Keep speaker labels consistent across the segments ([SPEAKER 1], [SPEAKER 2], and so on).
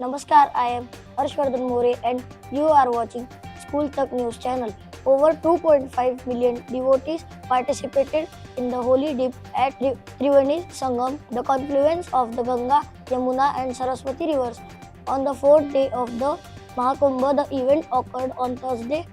[SPEAKER 1] Namaskar, I am Harshvardhan More and you are watching School Tak News channel. Over 2.5 million devotees participated in the holy dip at Triveni Sangam, the confluence of the Ganga, Yamuna and Saraswati rivers. On the fourth day of the Mahakumbha, the event occurred on Thursday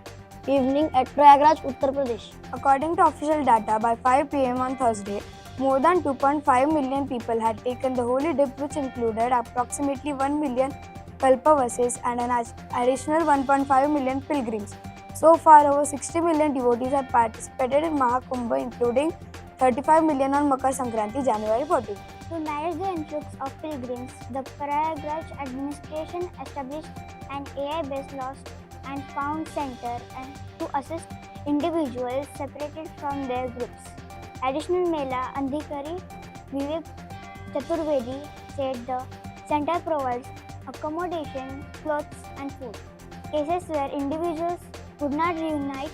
[SPEAKER 1] evening at Prayagraj, Uttar Pradesh.
[SPEAKER 2] According to official data, by 5 pm on Thursday, more than 2.5 million people had taken the holy dip, which included approximately 1 million Kalpavasis and an additional 1.5 million pilgrims. So far, over 60 million devotees have participated in Mahakumbha, including 35 million on Makar Sankranti, January 14.
[SPEAKER 3] To manage the influx of pilgrims, the Prayagraj administration established an AI-based lost and found center and to assist individuals separated from their groups. Additional Mela Andhikari Vivek Chaturvedi said the center provides accommodation, clothes and food. Cases where individuals could not reunite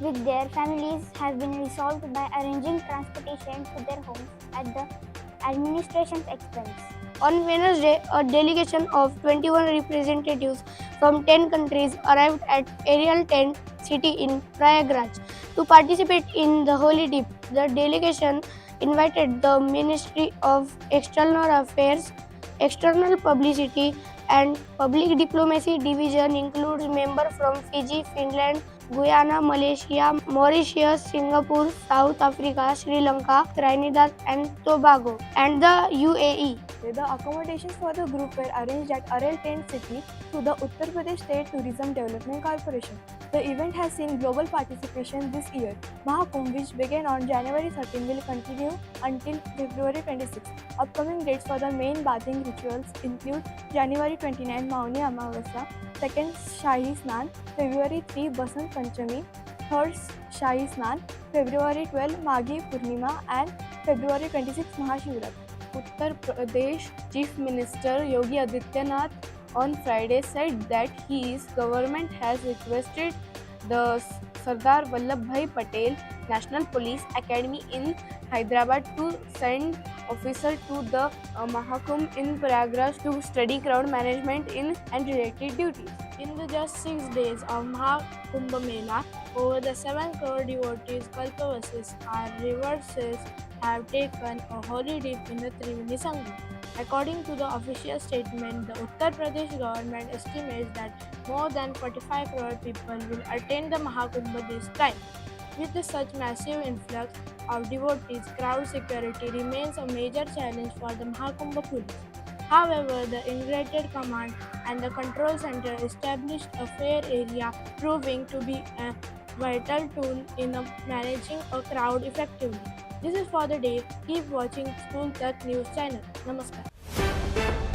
[SPEAKER 3] with their families have been resolved by arranging transportation to their homes at the administration's expense.
[SPEAKER 1] On Wednesday, a delegation of 21 representatives from 10 countries arrived at Ariel Tent City in Prayagraj to participate in the Holy Dip. The delegation invited the Ministry of External Affairs, External Publicity and Public Diplomacy Division includes members from Fiji, Finland, Guyana, Malaysia, Mauritius, Singapore, South Africa, Sri Lanka, Trinidad and Tobago, and the UAE.
[SPEAKER 2] The accommodations for the group were arranged at Ariel Tent City through the Uttar Pradesh State Tourism Development Corporation. The event has seen global participation this year. Mahakumbh, which began on January 13, will continue until February 26. Upcoming dates for the main bathing rituals include January 29 Mauni Amavasya, 2nd Shahi Snan, February 3 Basant Panchami, 3rd Shahi Snan, February 12 Maghi Purnima and February 26 Mahashivratri. Uttar Pradesh Chief Minister Yogi Adityanath on Friday said that his government has requested the Sardar Vallabhbhai Patel National Police Academy in Hyderabad to send officers to the Mahakumbh in Prayagraj to study crowd management and related duties. In the just 6 days of Mahakumbh Mela, over the 7 crore devotees, Kalpavasis and reverses have taken a holy dip in the Triveni Sangam. According to the official statement, the Uttar Pradesh government estimates that more than 45 crore people will attend the Mahakumbh this time. With such massive influx of devotees, crowd security remains a major challenge for the Mahakumbh police. However, the Integrated Command and the Control Center established a fair area, proving to be a vital tool in managing a crowd effectively. This is for the day. Keep watching School Tak News channel. Namaskar.